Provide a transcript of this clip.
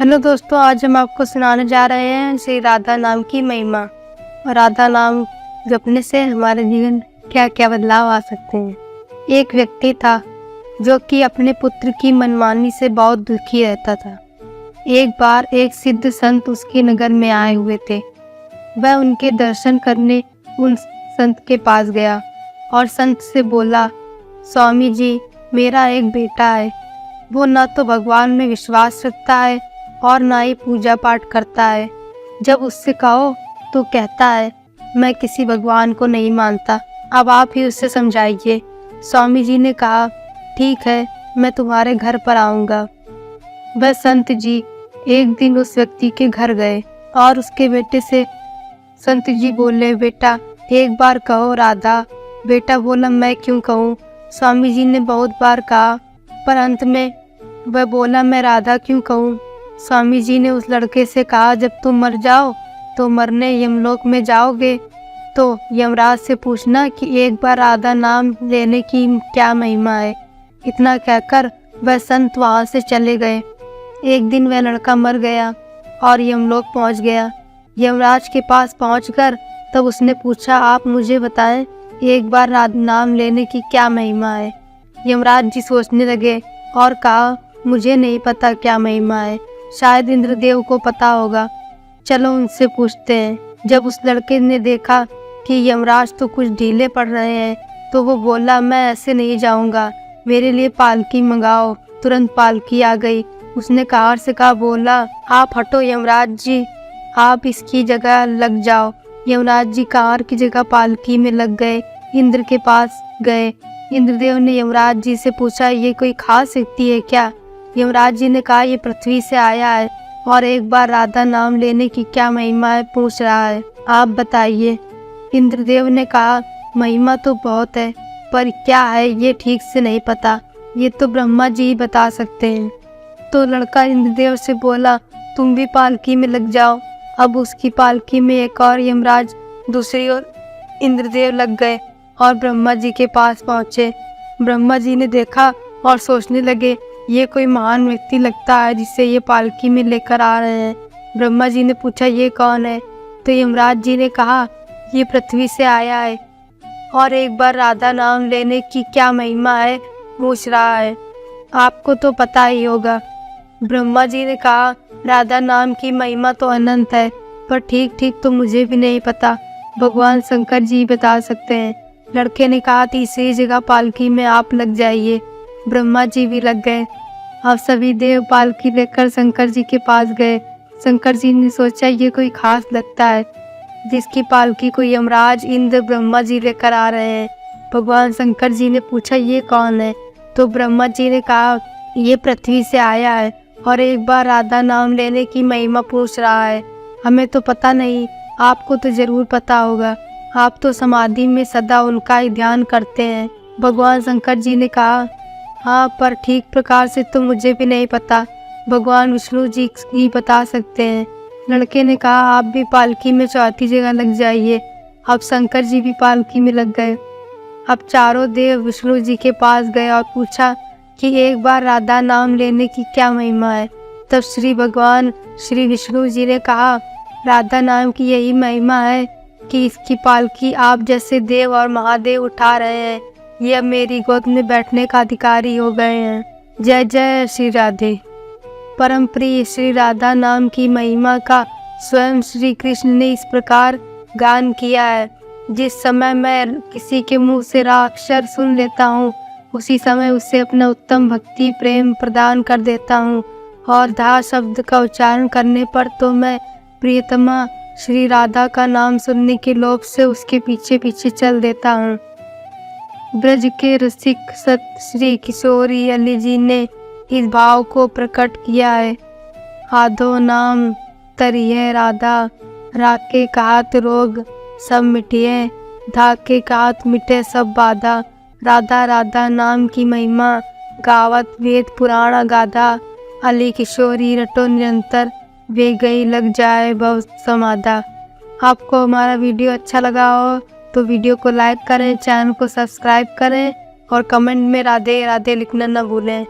Hello दोस्तों, आज हम आपको सुनाने जा रहे हैं श्री राधा नाम की महिमा और राधा नाम जपने से हमारे जीवन क्या क्या बदलाव आ सकते हैं। एक व्यक्ति था जो कि अपने पुत्र की मनमानी से बहुत दुखी रहता था। एक बार एक सिद्ध संत उसके नगर में आए हुए थे। वह उनके दर्शन करने उन संत के पास गया और संत से बोला, स्वामी जी, मेरा एक बेटा है। वो न तो भगवान में विश्वास रखता है और ना ही पूजा पाठ करता है। जब उससे कहो तो कहता है, मैं किसी भगवान को नहीं मानता, अब आप ही उससे समझाइए। स्वामी जी ने कहा, ठीक है, मैं तुम्हारे घर पर आऊँगा। वह संत जी एक दिन उस व्यक्ति के घर गए और उसके बेटे से संत जी बोले, बेटा एक बार कहो राधा। बेटा बोला, मैं क्यों कहूँ, स्वामी जी ने बहुत बार कहा। पर अंत में वह बोला, मैं राधा क्यों कहूँ। स्वामी जी ने उस लड़के से कहा, जब तुम मर जाओ तो मरने यमलोक में जाओगे तो यमराज से पूछना कि एक बार राधा नाम लेने की क्या महिमा है। इतना कहकर वह संत वहाँ से चले गए। एक दिन वह लड़का मर गया और यमलोक पहुँच गया। यमराज के पास पहुँचकर तब उसने पूछा, आप मुझे बताएं, एक बार राधा नाम लेने की क्या महिमा है। यमराज जी सोचने लगे और कहा, मुझे नहीं पता क्या महिमा है, शायद इंद्रदेव को पता होगा, चलो उनसे पूछते हैं। जब उस लड़के ने देखा कि यमराज तो कुछ ढीले पड़ रहे हैं तो वो बोला, मैं ऐसे नहीं जाऊंगा, मेरे लिए पालकी मंगाओ। तुरंत पालकी आ गई। उसने कार से कहा, बोला, आप हटो यमराज जी, आप इसकी जगह लग जाओ। यमराज जी कार की जगह पालकी में लग गए। इंद्र के पास गए। इंद्रदेव ने यमराज जी से पूछा, ये कोई खास व्यक्ति है क्या। यमराज जी ने कहा, ये पृथ्वी से आया है और एक बार राधा नाम लेने की क्या महिमा है पूछ रहा है, आप बताइए। इंद्रदेव ने कहा, महिमा तो बहुत है, पर क्या है ये ठीक से नहीं पता, ये तो ब्रह्मा जी ही बता सकते हैं। तो लड़का इंद्रदेव से बोला, तुम भी पालकी में लग जाओ। अब उसकी पालकी में एक और यमराज, दूसरी ओर इंद्रदेव लग गए और ब्रह्मा जी के पास पहुँचे। ब्रह्मा जी ने देखा और सोचने लगे, ये कोई महान व्यक्ति लगता है जिसे ये पालकी में लेकर आ रहे हैं। ब्रह्मा जी ने पूछा, ये कौन है। तो यमराज जी ने कहा, ये पृथ्वी से आया है और एक बार राधा नाम लेने की क्या महिमा है पूछ रहा है, आपको तो पता ही होगा। ब्रह्मा जी ने कहा, राधा नाम की महिमा तो अनंत है, पर ठीक ठीक तो मुझे भी नहीं पता, भगवान शंकर जी बता सकते हैं। लड़के ने कहा, तीसरी जगह पालकी में आप लग जाइए। ब्रह्मा जी भी लग गए। अब सभी देव पालकी लेकर शंकर जी के पास गए। शंकर जी ने सोचा, ये कोई खास लगता है जिसकी पालकी को यमराज, इंद्र, ब्रह्मा जी लेकर आ रहे हैं। भगवान शंकर जी ने पूछा, ये कौन है। तो ब्रह्मा जी ने कहा, ये पृथ्वी से आया है और एक बार राधा नाम लेने की महिमा पूछ रहा है, हमें तो पता नहीं, आपको तो जरूर पता होगा, आप तो समाधि में सदा उनका ही ध्यान करते हैं। भगवान शंकर जी ने कहा, हाँ, पर ठीक प्रकार से तो मुझे भी नहीं पता, भगवान विष्णु जी ही बता सकते हैं। लड़के ने कहा, आप भी पालकी में चौथी जगह लग जाइए। अब शंकर जी भी पालकी में लग गए। अब चारों देव विष्णु जी के पास गए और पूछा कि एक बार राधा नाम लेने की क्या महिमा है। तब श्री भगवान श्री विष्णु जी ने कहा, राधा नाम की यही महिमा है कि इसकी पालकी आप जैसे देव और महादेव उठा रहे हैं, ये अब मेरी गोद में बैठने का अधिकारी हो गए हैं। जय जय श्री राधे। परम प्रिय श्री राधा नाम की महिमा का स्वयं श्री कृष्ण ने इस प्रकार गान किया है, जिस समय मैं किसी के मुंह से अक्षर सुन लेता हूँ, उसी समय उसे अपना उत्तम भक्ति प्रेम प्रदान कर देता हूँ और धा शब्द का उच्चारण करने पर तो मैं प्रियतमा श्री राधा का नाम सुनने के लोभ से उसके पीछे पीछे चल देता हूँ। ब्रज के रसिक सत श्री किशोरी अली जी ने इस भाव को प्रकट किया है। आधो नाम तरिये राधा, राके कहत रोग सब मिटिए, धाके कहत मिटे सब बाधा। राधा राधा नाम की महिमा गावत वेद पुराण गाधा, अली किशोरी रटो निरंतर, वे गई लग जाए बहुत समाधा। आपको हमारा वीडियो अच्छा लगा हो तो वीडियो को लाइक करें, चैनल को सब्सक्राइब करें और कमेंट में राधे राधे लिखना न भूलें।